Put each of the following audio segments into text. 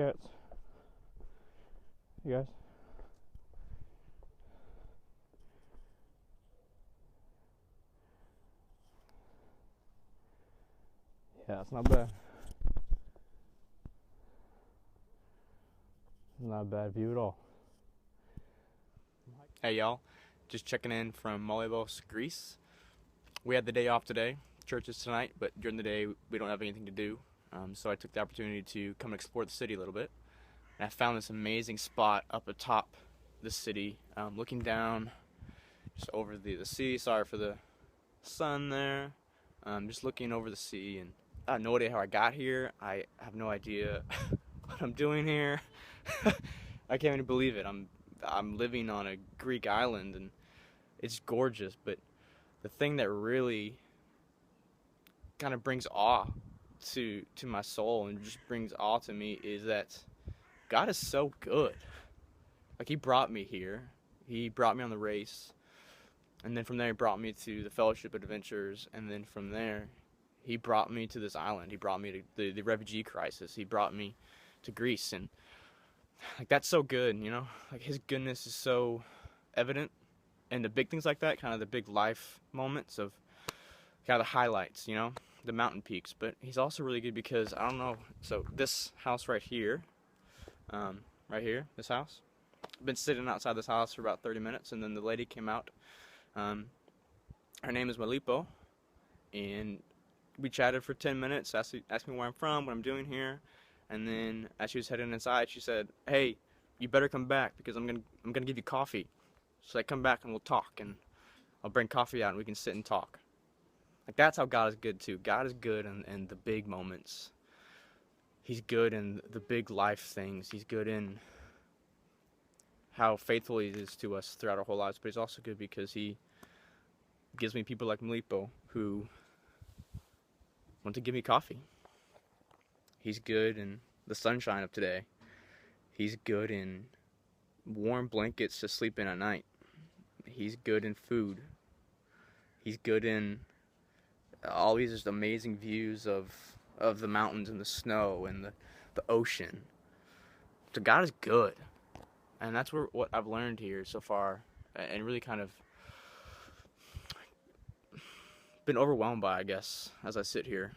cats? You guys? Yeah, it's not bad. It's not a bad view at all. Hey y'all, just checking in from Molyvos, Greece. We had the day off today. Church is tonight, but during the day we don't have anything to do. So I took the opportunity to come explore the city a little bit. And I found this amazing spot up atop the city, looking down just over the sea. Sorry for the sun there. Just looking over the sea, and I have no idea how I got here. I have no idea what I'm doing here. I can't even believe it. I'm living on a Greek island, and it's gorgeous, but the thing that really kind of brings awe to my soul and just brings awe to me is that God is so good. Like, he brought me here. He brought me on the race, and then from there he brought me to the Fellowship of Adventures, and then from there he brought me to this island. He brought me to the refugee crisis. He brought me to Greece, and like, that's so good, you know? Like, his goodness is so evident, and the big things like that, kind of the big life moments of kind of the highlights, you know, the mountain peaks. But he's also really good because, I don't know, so this house right here, this house, I've been sitting outside this house for about 30 minutes, and then the lady came out. Her name is Molyvos, and we chatted for 10 minutes, asked me where I'm from, what I'm doing here. And then as she was heading inside, she said, "Hey, you better come back because I'm gonna give you coffee." So I come back and we'll talk, and I'll bring coffee out and we can sit and talk. Like, that's how God is good too. God is good in the big moments. He's good in the big life things. He's good in how faithful he is to us throughout our whole lives. But he's also good because he gives me people like Molyvos who want to give me coffee. He's good in the sunshine of today. He's good in warm blankets to sleep in at night. He's good in food. He's good in all these just amazing views of the mountains and the snow and the ocean. So God is good. And that's what I've learned here so far, and really kind of been overwhelmed by, I guess, as I sit here,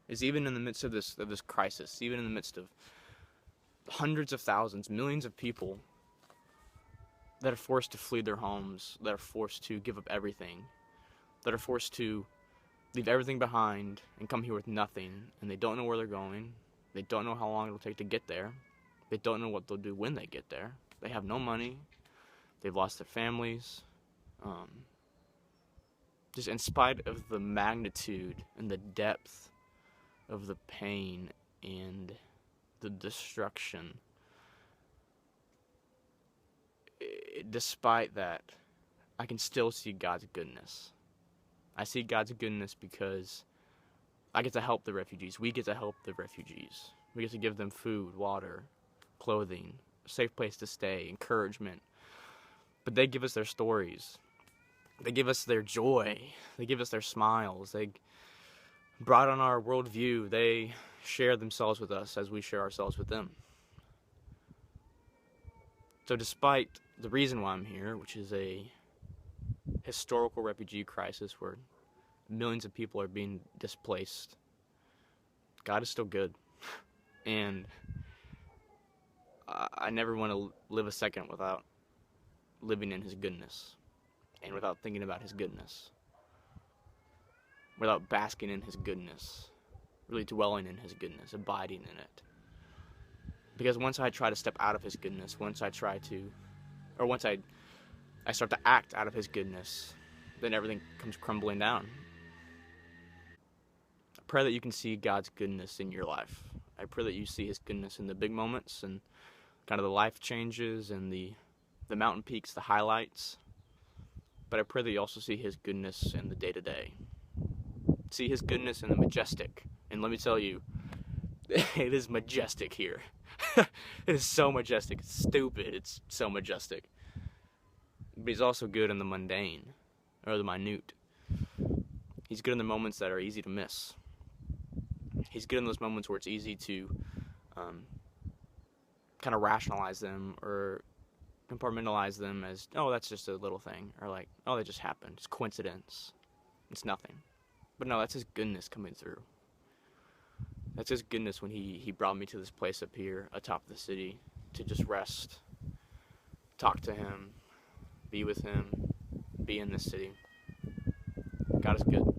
is even in the midst of this crisis, even in the midst of hundreds of thousands, millions of people that are forced to flee their homes, that are forced to give up everything, that are forced to leave everything behind and come here with nothing, and they don't know where they're going, they don't know how long it'll take to get there, they don't know what they'll do when they get there, they have no money, they've lost their families, just in spite of the magnitude and the depth of the pain and the destruction, despite that, I can still see God's goodness. I see God's goodness because I get to help the refugees. We get to help the refugees. We get to give them food, water, clothing, a safe place to stay, encouragement. But they give us their stories. They give us their joy. They give us their smiles. They brought on our worldview. They share themselves with us as we share ourselves with them. So despite the reason why I'm here, which is a historical refugee crisis where millions of people are being displaced, God is still good. And I never want to live a second without living in his goodness and without thinking about his goodness, without basking in his goodness, really dwelling in his goodness, abiding in it. Because once I try to step out of his goodness, once I start to act out of his goodness, then everything comes crumbling down. I pray that you can see God's goodness in your life. I pray that you see his goodness in the big moments and kind of the life changes and the mountain peaks, the highlights. But I pray that you also see his goodness in the day-to-day. See his goodness in the majestic. And let me tell you, it is majestic here. It is so majestic. It's stupid. It's so majestic. But he's also good in the mundane, or the minute. He's good in the moments that are easy to miss. He's good in those moments where it's easy to kind of rationalize them or compartmentalize them as, oh, that's just a little thing, or like, oh, that just happened. It's coincidence. It's nothing. But no, that's His goodness coming through. That's His goodness when He brought me to this place up here atop the city to just rest, talk to Him, be with Him, be in this city. God is good.